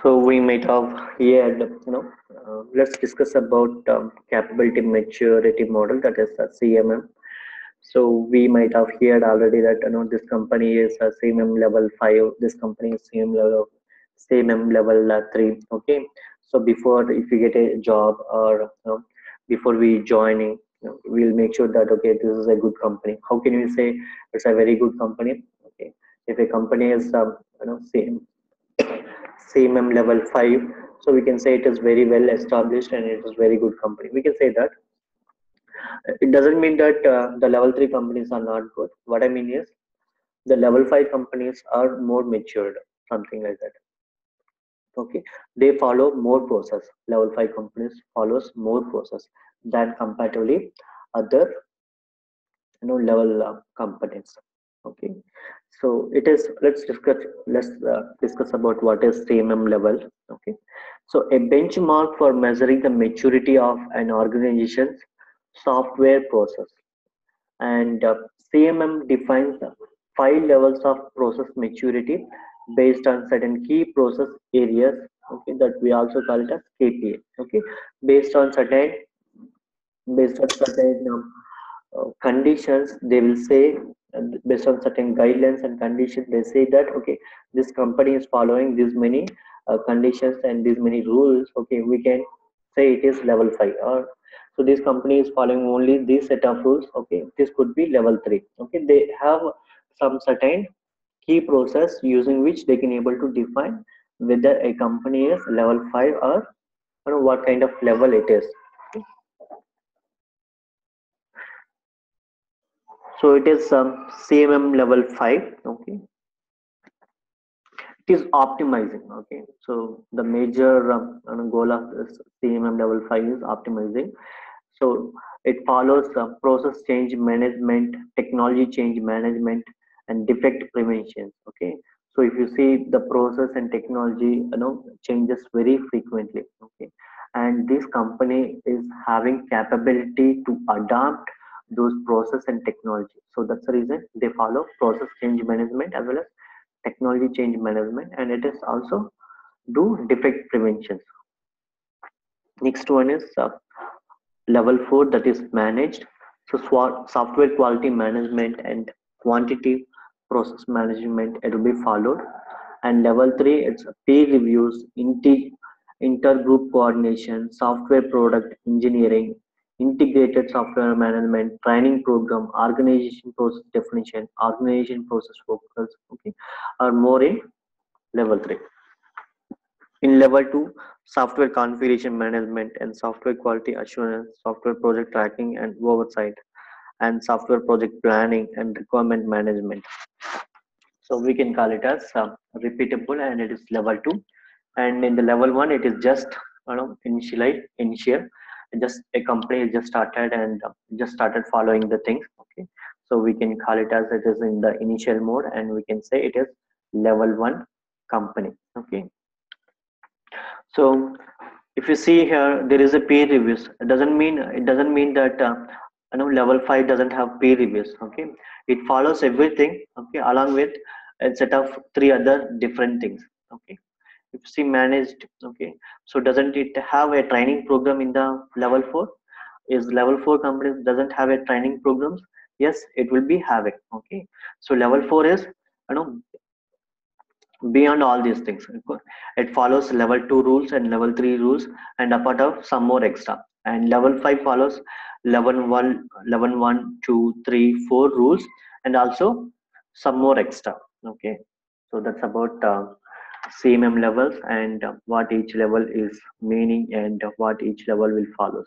So we might have heard, let's discuss about capability maturity model, that is CMM. So we might have heard already that this company is a CMM level 5, this company is CMM level 3. Okay, so before if you get a job, or before we joining, we'll make sure that okay, this is a good company. How can we say it's a very good company? Okay, if a company is CMM level 5, so we can say it is very well established and it is very good company. We can say that. It doesn't mean that the level 3 companies are not good. What I mean is the level 5 companies are more matured, something like that. Okay, they follow more process. Level 5 companies follows more process than comparatively other level companies. Okay, so it is, let's discuss about what is CMM level. Okay, so a benchmark for measuring the maturity of an organization's software process. And CMM defines 5 levels of process maturity based on certain key process areas. Okay, that we also call it as KPA. Okay, based on certain conditions, they will say, based on certain guidelines and conditions, they say that okay, this company is following these many conditions and these many rules. Okay, we can say it is level 5. Or so this company is following only this set of rules. Okay, this could be level 3. Okay, they have some certain key process using which they can able to define whether a company is level 5 or what kind of level it is. So it is CMM level 5. Okay, it is optimizing. Okay, so the major goal of this CMM level 5 is optimizing. So it follows process change management, technology change management, and defect prevention. Okay, so if you see the process and technology changes very frequently. Okay, and this company is having capability to adapt those process and technology. So that's the reason they follow process change management as well as technology change management, and it is also do defect prevention. Next one is level 4, that is managed. So software quality management and quantity process management, it will be followed. And level 3, it's peer reviews, intergroup coordination, software product engineering, integrated software management, training program, organization process definition, organization process focus. Okay, are more in level 3. In level 2, software configuration management and software quality assurance, software project tracking and oversight, and software project planning and requirement management. So we can call it as repeatable, and it is level 2. And in the level 1, it is just initial. Just a company just started and just started following the things. Okay, so we can call it as it is in the initial mode, and we can say it is level 1 company. Okay, so if you see here, there is a peer reviews. It doesn't mean that level 5 doesn't have peer reviews. Okay, it follows everything. Okay, along with a set of 3 other different things. Okay, if you see managed. Okay, so doesn't it have a training program in the level 4? Is level 4 companies doesn't have a training programs? Yes, it will be having. Okay, so level 4 is beyond all these things. It follows level 2 rules and level 3 rules, and apart of some more extra. And level 5 follows level 1 2 3 4 rules, and also some more extra. Okay, so that's about CMM levels, and what each level is meaning, and what each level will follow.